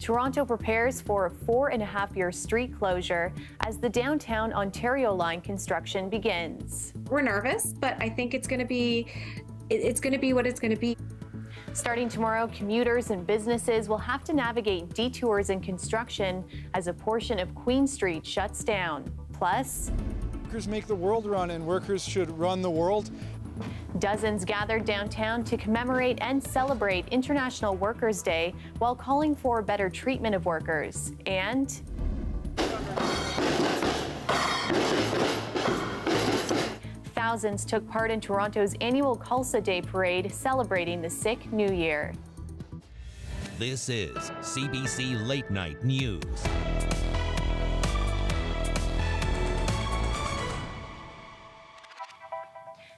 Toronto prepares for a 4.5-year street closure as the downtown Ontario line construction begins. We're nervous, but I think it's going to be what it's going to be. Starting tomorrow, commuters and businesses will have to navigate detours and construction as a portion of Queen Street shuts down. Plus, workers make the world run, and workers should run the world. Dozens gathered downtown to commemorate and celebrate International Workers' Day while calling for better treatment of workers. And thousands took part in Toronto's annual Khalsa Day parade celebrating the Sikh New Year. This is CBC Late Night News.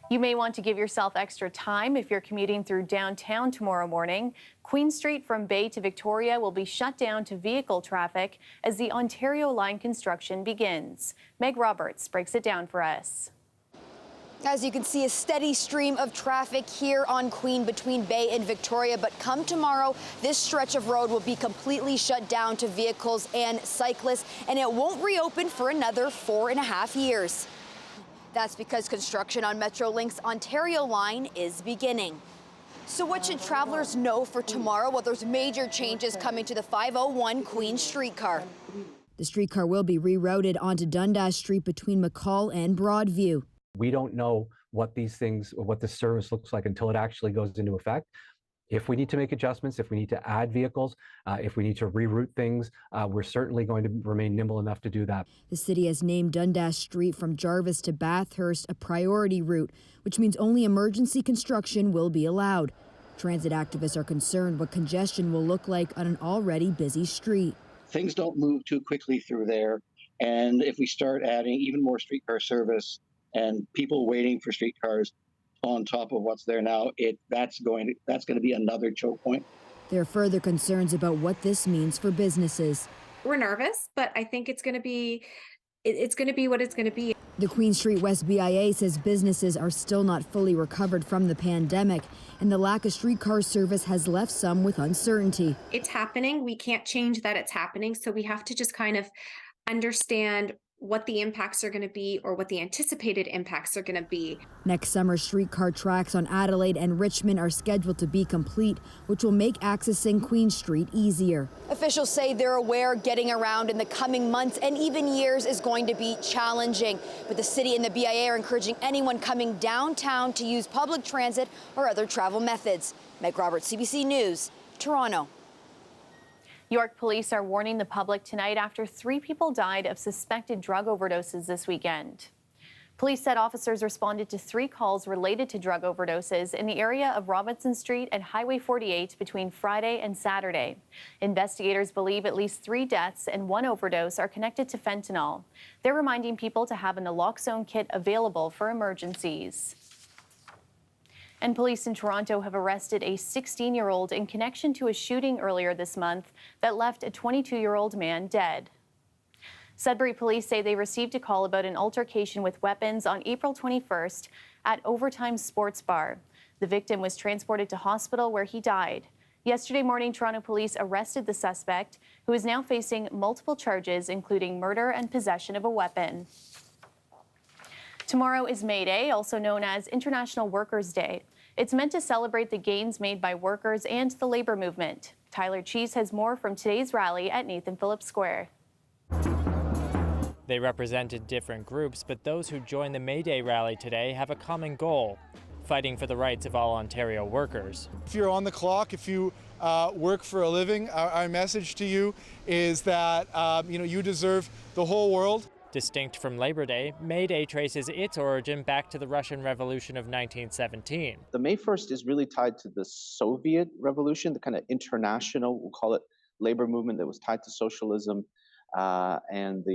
You may want to give yourself extra time if you're commuting through downtown tomorrow morning. Queen Street from Bay to Victoria will be shut down to vehicle traffic as the Ontario line construction begins. Meg Roberts breaks it down for us. As you can see, a steady stream of traffic here on Queen between Bay and Victoria. But come tomorrow, this stretch of road will be completely shut down to vehicles and cyclists, and it won't reopen for another 4.5 years. That's because construction on Metrolinx's Ontario line is beginning. So what should travelers know for tomorrow? Well, there's major changes coming to the 501 Queen streetcar. The streetcar will be rerouted onto Dundas Street between McCall and Broadview. We don't know what the service looks like until it actually goes into effect. If we need to make adjustments, if we need to add vehicles, if we need to reroute things, we're certainly going to remain nimble enough to do that. The city has named Dundas Street from Jarvis to Bathurst a priority route, which means only emergency construction will be allowed. Transit activists are concerned what congestion will look like on an already busy street. Things don't move too quickly through there, and if we start adding even more streetcar service and people waiting for streetcars on top of what's there now, that's going to be another choke point. There are further concerns about what this means for businesses. We're nervous, but I think it's going to be what it's going to be. The Queen Street West BIA says businesses are still not fully recovered from the pandemic, and the lack of streetcar service has left some with uncertainty. It's happening. We can't change that it's happening, so we have to just kind of understand what the impacts are going to be, or what the anticipated impacts are going to be. Next summer, streetcar tracks on Adelaide and Richmond are scheduled to be complete, which will make accessing Queen Street easier. Officials say they're aware getting around in the coming months and even years is going to be challenging. But the city and the BIA are encouraging anyone coming downtown to use public transit or other travel methods. Meg Roberts, CBC News, Toronto. York police are warning the public tonight after 3 people died of suspected drug overdoses this weekend. Police said officers responded to 3 calls related to drug overdoses in the area of Robinson Street and Highway 48 between Friday and Saturday. Investigators believe at least 3 deaths and 1 overdose are connected to fentanyl. They're reminding people to have a naloxone kit available for emergencies. And police in Toronto have arrested a 16-year-old in connection to a shooting earlier this month that left a 22-year-old man dead. Sudbury police say they received a call about an altercation with weapons on April 21st at Overtime Sports Bar. The victim was transported to hospital where he died. Yesterday morning, Toronto police arrested the suspect, who is now facing multiple charges, including murder and possession of a weapon. Tomorrow is May Day, also known as International Workers' Day. It's meant to celebrate the gains made by workers and the labor movement. Tyler Cheese has more from today's rally at Nathan Phillips Square. They represented different groups, but those who joined the May Day rally today have a common goal: fighting for the rights of all Ontario workers. If you're on the clock, if you work for a living, our message to you is that you deserve the whole world. Distinct from Labor Day, May Day traces its origin back to the Russian Revolution of 1917. The May 1st is really tied to the Soviet Revolution, the kind of international, we'll call it, labor movement that was tied to socialism and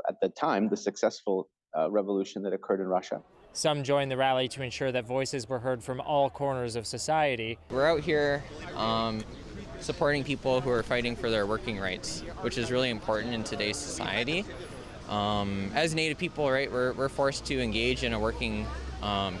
at the time, the successful revolution that occurred in Russia. Some joined the rally to ensure that voices were heard from all corners of society. We're out here supporting people who are fighting for their working rights, which is really important in today's society. As Native people, right, we're forced to engage in a working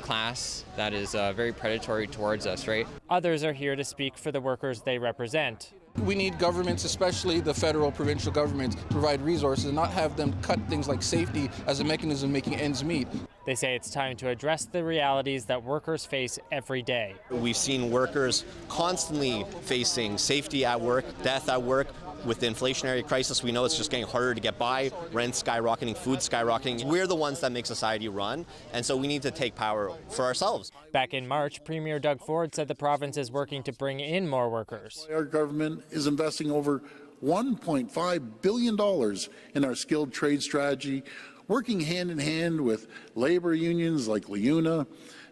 class that is very predatory towards us, right? Others are here to speak for the workers they represent. We need governments, especially the federal, provincial governments, to provide resources and not have them cut things like safety as a mechanism making ends meet. They say it's time to address the realities that workers face every day. We've seen workers constantly facing safety at work, death at work. With the inflationary crisis, we know it's just getting harder to get by, rent skyrocketing, food skyrocketing. We're the ones that make society run, and so we need to take power for ourselves. Back in March, Premier Doug Ford said the province is working to bring in more workers. Our government is investing over $1.5 billion in our skilled trade strategy, working hand in hand with labor unions like LIUNA,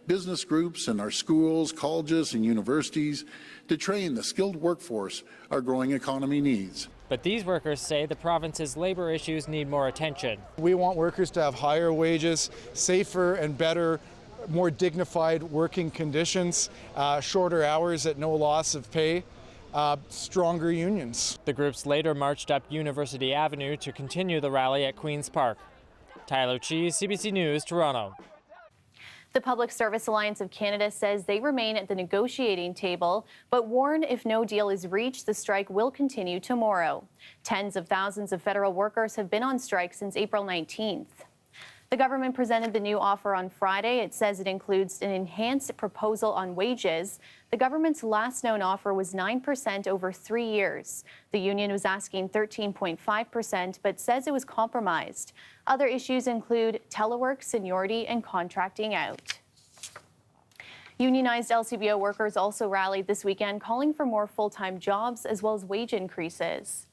business groups, and our schools, colleges, and universities to train the skilled workforce our growing economy needs. But these workers say the province's labor issues need more attention. We want workers to have higher wages, safer and better, more dignified working conditions, shorter hours at no loss of pay, stronger unions. The groups later marched up University Avenue to continue the rally at Queen's Park. Tyler Cheese, CBC News, Toronto. The Public Service Alliance of Canada says they remain at the negotiating table, but warn if no deal is reached, the strike will continue tomorrow. Tens of thousands of federal workers have been on strike since April 19th. The government presented the new offer on Friday. It says it includes an enhanced proposal on wages. The government's last known offer was 9% over 3 years. The union was asking 13.5%, but says it was compromised. Other issues include telework, seniority, and contracting out. Unionized LCBO workers also rallied this weekend, calling for more full-time jobs as well as wage increases.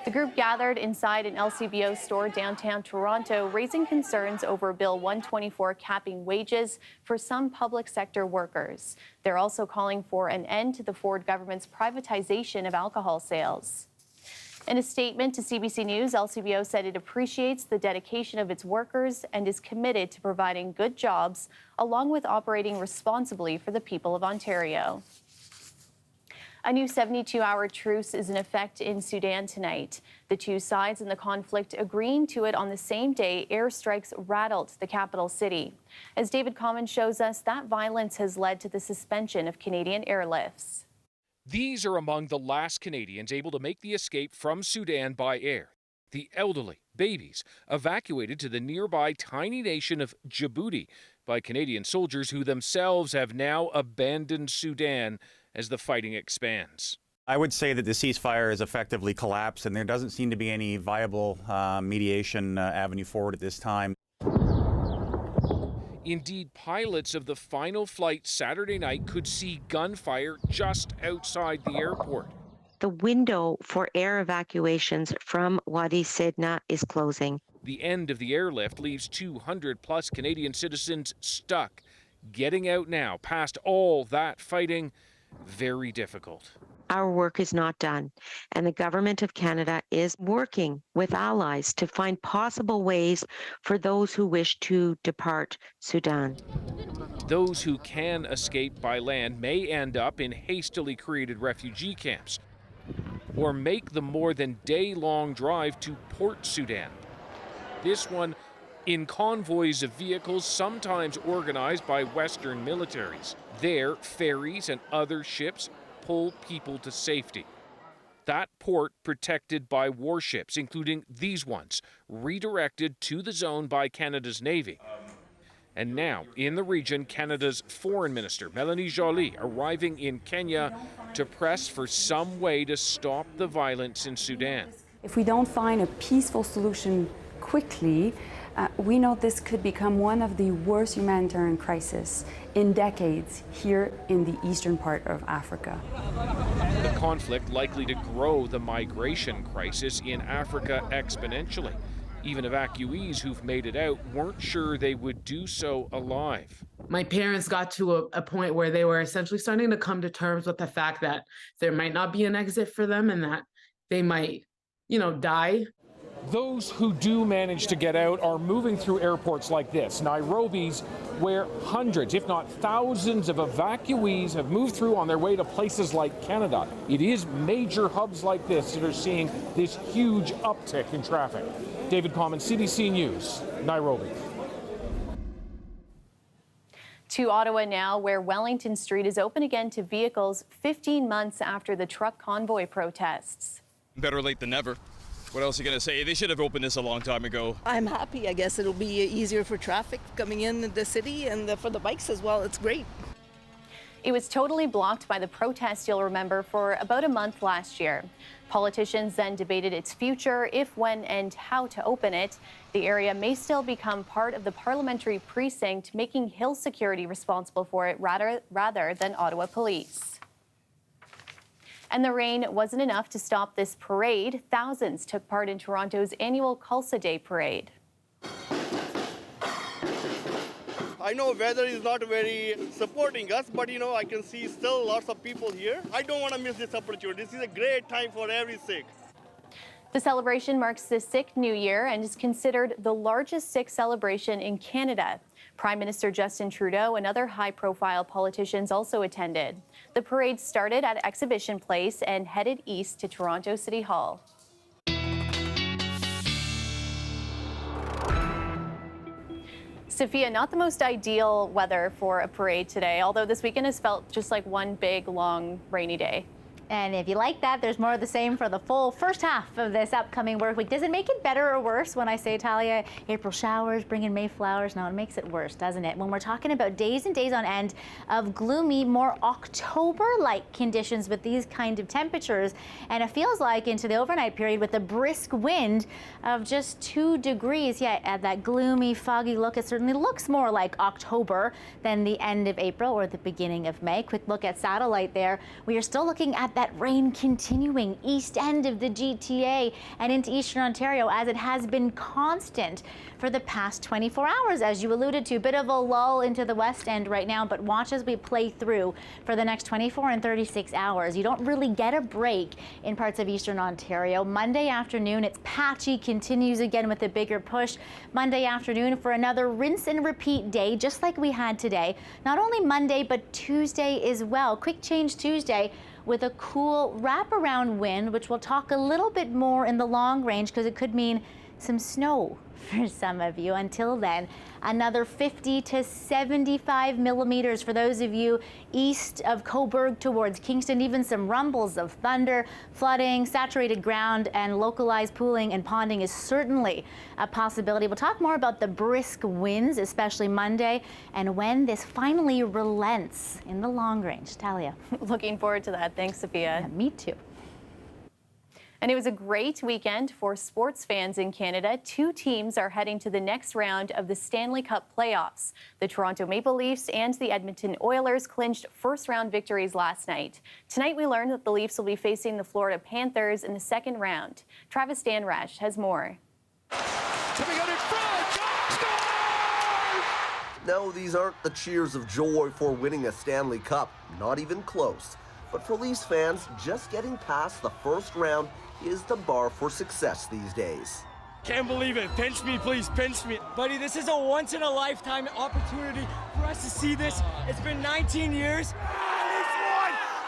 The group gathered inside an LCBO store downtown Toronto, raising concerns over Bill 124 capping wages for some public sector workers. They're also calling for an end to the Ford government's privatization of alcohol sales. In a statement to CBC News, LCBO said it appreciates the dedication of its workers and is committed to providing good jobs, along with operating responsibly for the people of Ontario. A new 72-hour truce is in effect in Sudan tonight. The two sides in the conflict agreeing to it on the same day airstrikes rattled the capital city. As David Common shows us, that violence has led to the suspension of Canadian airlifts. These are among the last Canadians able to make the escape from Sudan by air. The elderly, babies, evacuated to the nearby tiny nation of Djibouti by Canadian soldiers who themselves have now abandoned Sudan as the fighting expands. I would say that the ceasefire has effectively collapsed, and there doesn't seem to be any viable mediation avenue forward at this time. Indeed, pilots of the final flight Saturday night could see gunfire just outside the airport. The window for air evacuations from Wadi Sidna is closing. The end of the airlift leaves 200+ Canadian citizens stuck. Getting out now, past all that fighting, very difficult. Our work is not done, and the Government of Canada is working with allies to find possible ways for those who wish to depart Sudan. Those who can escape by land may end up in hastily created refugee camps or make the more than day-long drive to Port Sudan. This one in convoys of vehicles sometimes organized by Western militaries. There, ferries and other ships pull people to safety. That port protected by warships, including these ones, redirected to the zone by Canada's Navy. And now, in the region, Canada's Foreign Minister, Melanie Joly, arriving in Kenya to press for some way to stop the violence in Sudan. If we don't find a peaceful solution quickly, we know this could become one of the worst humanitarian crises in decades here in the eastern part of Africa. The conflict likely to grow the migration crisis in Africa exponentially. Even evacuees who've made it out weren't sure they would do so alive. My parents got to a point where they were essentially starting to come to terms with the fact that there might not be an exit for them and that they might, die. Those who do manage to get out are moving through airports like this, Nairobi's, where hundreds, if not thousands of evacuees have moved through on their way to places like Canada. It is major hubs like this that are seeing this huge uptick in traffic. David Common, CBC News, Nairobi. To Ottawa now, where Wellington Street is open again to vehicles 15 months after the truck convoy protests. Better late than never. What else are you going to say? They should have opened this a long time ago. I'm happy. I guess it'll be easier for traffic coming in the city and for the bikes as well. It's great. It was totally blocked by the protest, you'll remember, for about a month last year. Politicians then debated its future, if, when, and how to open it. The area may still become part of the parliamentary precinct, making Hill Security responsible for it rather than Ottawa Police. And the rain wasn't enough to stop this parade. Thousands took part in Toronto's annual Khalsa Day parade. I know weather is not very supporting us, but I can see still lots of people here. I don't want to miss this opportunity. This is a great time for every Sikh. The celebration marks the Sikh New Year and is considered the largest Sikh celebration in Canada. Prime Minister Justin Trudeau and other high-profile politicians also attended. The parade started at Exhibition Place and headed east to Toronto City Hall. Sophia, not the most ideal weather for a parade today, although this weekend has felt just like one big, long, rainy day. And if you like that, there's more of the same for the full first half of this upcoming work week. Does it make it better or worse when I say, Talia, April showers, bring in May flowers? No, it makes it worse, doesn't it? When we're talking about days and days on end of gloomy, more October-like conditions with these kind of temperatures, and it feels like into the overnight period with a brisk wind of just 2 degrees. Yeah, at that gloomy, foggy look, it certainly looks more like October than the end of April or the beginning of May. Quick look at satellite there. We are still looking at that rain continuing east end of the GTA and into eastern Ontario, as it has been constant for the past 24 hours, as you alluded to. Bit of a lull into the west end right now, but watch as we play through for the next 24 and 36 hours. You don't really get a break in parts of eastern Ontario. Monday afternoon, it's patchy, continues again with a bigger push. Monday afternoon for another rinse and repeat day, just like we had today. Not only Monday, but Tuesday as well. Quick change Tuesday, with a cool wraparound wind, which we'll talk a little bit more in the long range because it could mean some snow for some of you. Until then, another 50 to 75 millimeters for those of you east of Cobourg towards Kingston. Even some rumbles of thunder, flooding, saturated ground, and localized pooling and ponding is certainly a possibility. We'll talk more about the brisk winds, especially Monday, and when this finally relents in the long range. Talia. Looking forward to that. Thanks, Sophia. Yeah, me too. And it was a great weekend for sports fans in Canada. 2 teams are heading to the next round of the Stanley Cup playoffs. The Toronto Maple Leafs and the Edmonton Oilers clinched first-round victories last night. Tonight we learned that the Leafs will be facing the Florida Panthers in the second round. Travis Danrash has more. No, these aren't the cheers of joy for winning a Stanley Cup, not even close. But for Leafs fans, just getting past the first round is the bar for success these days. Can't believe it. Pinch me, please, pinch me. Buddy, this is a once-in-a-lifetime opportunity for us to see this. It's been 19 years.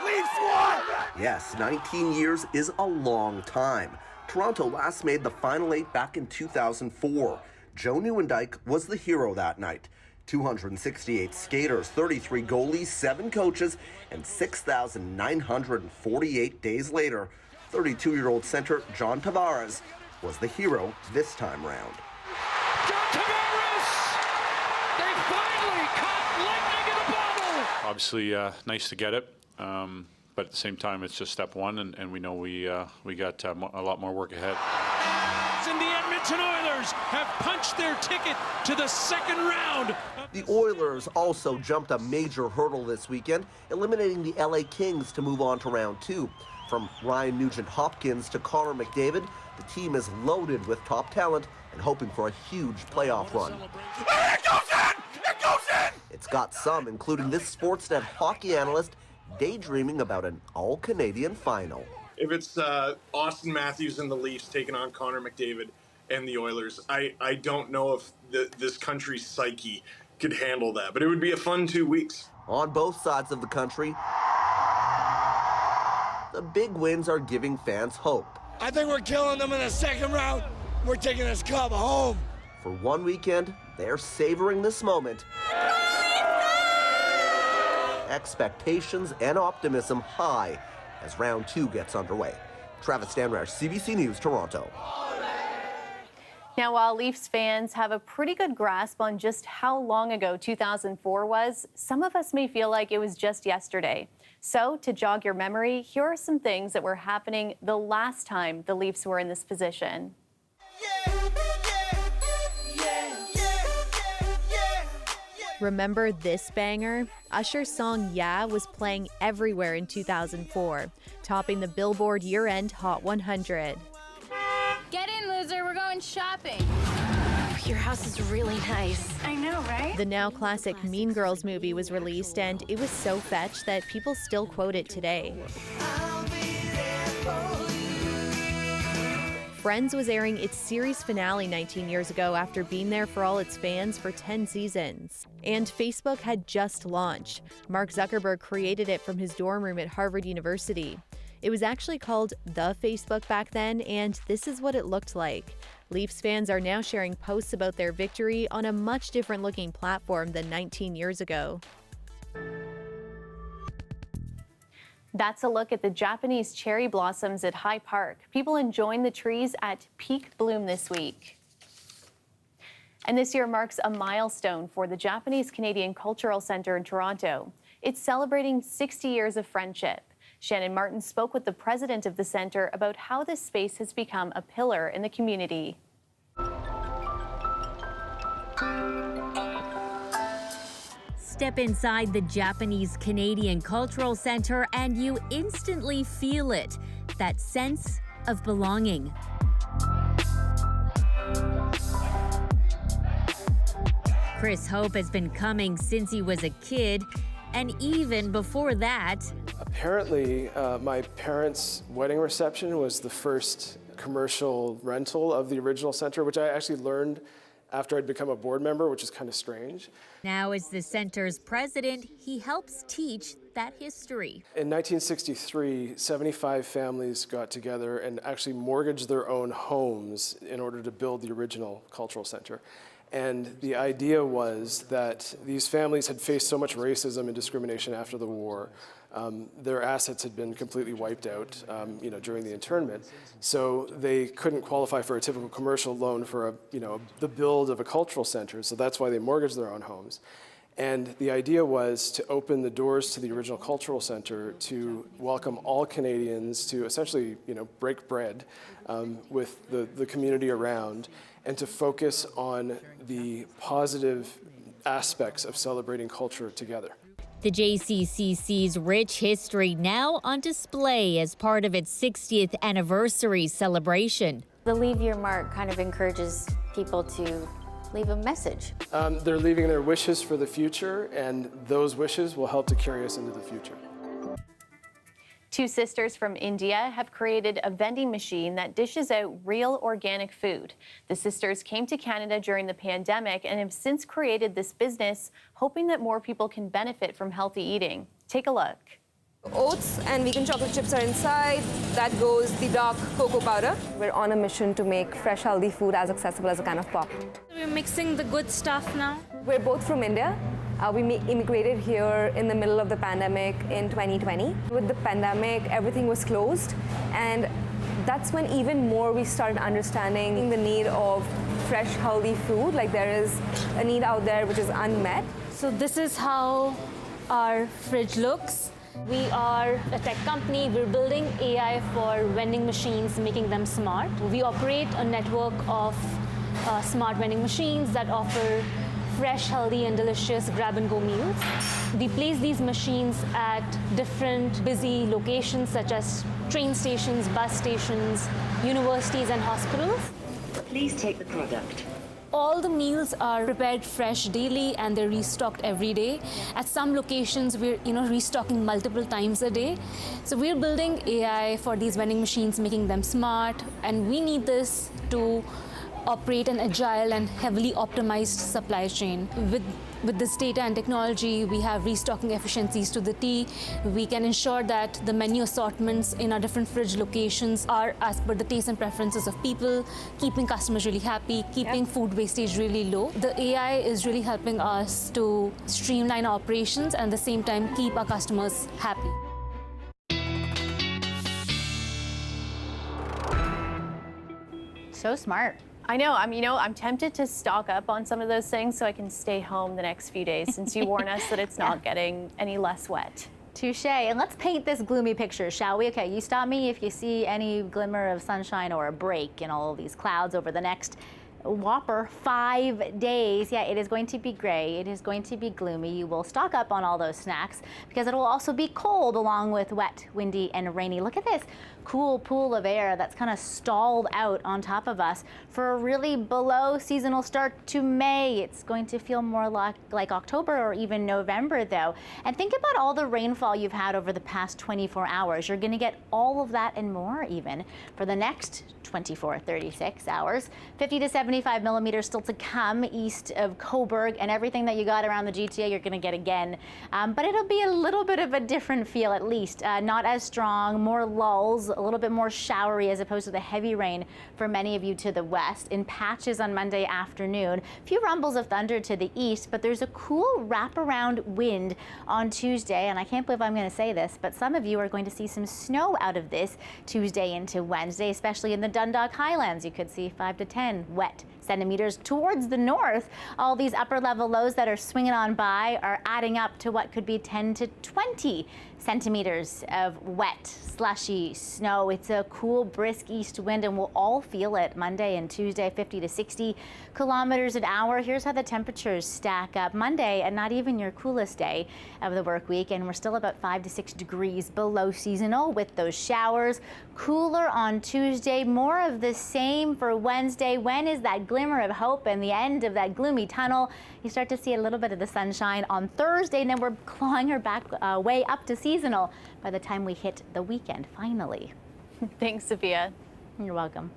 Leafs won! Yes, 19 years is a long time. Toronto last made the Final 8 back in 2004. Joe Nieuwendyk was the hero that night. 268 skaters, 33 goalies, 7 coaches, and 6,948 days later, 32-year-old center John Tavares was the hero this time round. John Tavares! They finally caught lightning in a bottle! Obviously, nice to get it, but at the same time, it's just step one, and we know we got a lot more work ahead. And the Edmonton Oilers have punched their ticket to the second round. The Oilers also jumped a major hurdle this weekend, eliminating the LA Kings to move on to round 2. From Ryan Nugent-Hopkins to Connor McDavid, the team is loaded with top talent and hoping for a huge playoff run. It goes in! It goes in! It's got some, including this Sportsnet hockey analyst daydreaming about an all-Canadian final. If it's Austin Matthews and the Leafs taking on Connor McDavid and the Oilers, I don't know if this country's psyche could handle that, but it would be a fun 2 weeks. On both sides of the country, the big wins are giving fans hope. I think we're killing them in the second round. We're taking this cup home. For one weekend, they're savoring this moment. expectations and optimism high as round 2 gets underway. Travis Stanrash, CBC News, Toronto. Now, while Leafs fans have a pretty good grasp on just how long ago 2004 was, some of us may feel like it was just yesterday. So, to jog your memory, here are some things that were happening the last time the Leafs were in this position. Remember this banger? Usher's song Yeah was playing everywhere in 2004, topping the Billboard year-end Hot 100. Get in, loser, we're going shopping. Your house is really nice. I know, right? The now classic Mean Girls movie was released, and it was so fetch that people still quote it today. Friends was airing its series finale 19 years ago after being there for all its fans for 10 seasons. And Facebook had just launched. Mark Zuckerberg created it from his dorm room at Harvard University. It was actually called The Facebook back then, and this is what it looked like. Leafs fans are now sharing posts about their victory on a much different looking platform than 19 years ago. That's a look at the Japanese cherry blossoms at High Park. People enjoying the trees at peak bloom this week. And this year marks a milestone for the Japanese Canadian Cultural Centre in Toronto. It's celebrating 60 years of friendship. Shannon Martin spoke with the president of the centre about how this space has become a pillar in the community. Step inside the Japanese Canadian Cultural Centre and you instantly feel it, that sense of belonging. Chris Hope has been coming since he was a kid, and even before that. Apparently, my parents' wedding reception was the first commercial rental of the original center, which I actually learned after I'd become a board member, which is kind of strange. Now, as the center's president, he helps teach that history. In 1963, 75 families got together and actually mortgaged their own homes in order to build the original cultural center. And the idea was that these families had faced so much racism and discrimination after the war. Their assets had been completely wiped out, during the internment. So they couldn't qualify for a typical commercial loan for the build of a cultural center. So that's why they mortgaged their own homes. And the idea was to open the doors to the original cultural center to welcome all Canadians to essentially, break bread with the community around, and to focus on the positive aspects of celebrating culture together. The JCCC's rich history now on display as part of its 60th anniversary celebration. The Leave Your Mark kind of encourages people to leave a message. They're leaving their wishes for the future, and those wishes will help to carry us into the future. Two sisters from India have created a vending machine that dishes out real organic food. The sisters came to Canada during the pandemic and have since created this business, hoping that more people can benefit from healthy eating. Take a look. Oats and vegan chocolate chips are inside. That goes the dark cocoa powder. We're on a mission to make fresh, healthy food as accessible as a can of pop. We're mixing the good stuff now. We're both from India. We immigrated here in the middle of the pandemic in 2020. With the pandemic, everything was closed, and that's when even more we started understanding the need of fresh, healthy food. Like, there is a need out there which is unmet. So this is how our fridge looks. We are a tech company. We're building AI for vending machines, making them smart. We operate a network of smart vending machines that offer fresh, healthy, and delicious grab-and-go meals. We place these machines at different busy locations such as train stations, bus stations, universities, and hospitals. Please take the product. All the meals are prepared fresh daily and they're restocked every day. At some locations, we're restocking multiple times a day. So we're building AI for these vending machines, making them smart, and we need this to operate an agile and heavily optimized supply chain. With With this data and technology, we have restocking efficiencies to the T. We can ensure that the menu assortments in our different fridge locations are as per the tastes and preferences of people, keeping customers really happy, keeping food wastage really low. The AI is really helping us to streamline our operations and at the same time keep our customers happy. So smart. I know. I'm tempted to stock up on some of those things so I can stay home the next few days since you warn us that it's not getting any less wet. Touche. And let's paint this gloomy picture, shall we? Okay, you stop me if you see any glimmer of sunshine or a break in all of these clouds over the next whopper 5 days. Yeah, it is going to be gray. It is going to be gloomy. You will stock up on all those snacks because it will also be cold along with wet, windy, and rainy. Look at this cool pool of air that's kind of stalled out on top of us for a really below seasonal start to May. It's going to feel more like October or even November though. And think about all the rainfall you've had over the past 24 hours. You're going to get all of that and more even for the next 24, 36 hours. 50 to 75 millimeters still to come east of Cobourg, and everything that you got around the GTA you're going to get again. But it'll be a little bit of a different feel at least. Not as strong, more lulls, a little bit more showery as opposed to the heavy rain for many of you to the west. In patches on Monday afternoon, a few rumbles of thunder to the east, but there's a cool wraparound wind on Tuesday, and I can't believe I'm going to say this, but some of you are going to see some snow out of this Tuesday into Wednesday, especially in the Dundalk Highlands. You could see 5 to 10 wet centimeters towards the north. All these upper level lows that are swinging on by are adding up to what could be 10 to 20 centimeters of wet, slushy snow. It's a cool, brisk east wind, and we'll all feel it Monday and Tuesday, 50 to 60 kilometers an hour. Here's how the temperatures stack up Monday, and not even your coolest day of the work week, and we're still about 5 to 6 degrees below seasonal with those showers. Cooler on Tuesday, more of the same for Wednesday. When is that glimmer of hope and the end of that gloomy tunnel? You start to see a little bit of the sunshine on Thursday, and then we're clawing our back way up to seasonal by the time we hit the weekend, finally. Thanks, Sophia. You're welcome.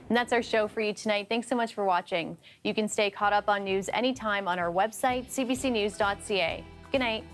And that's our show for you tonight. Thanks so much for watching. You can stay caught up on news anytime on our website, cbcnews.ca. Good night.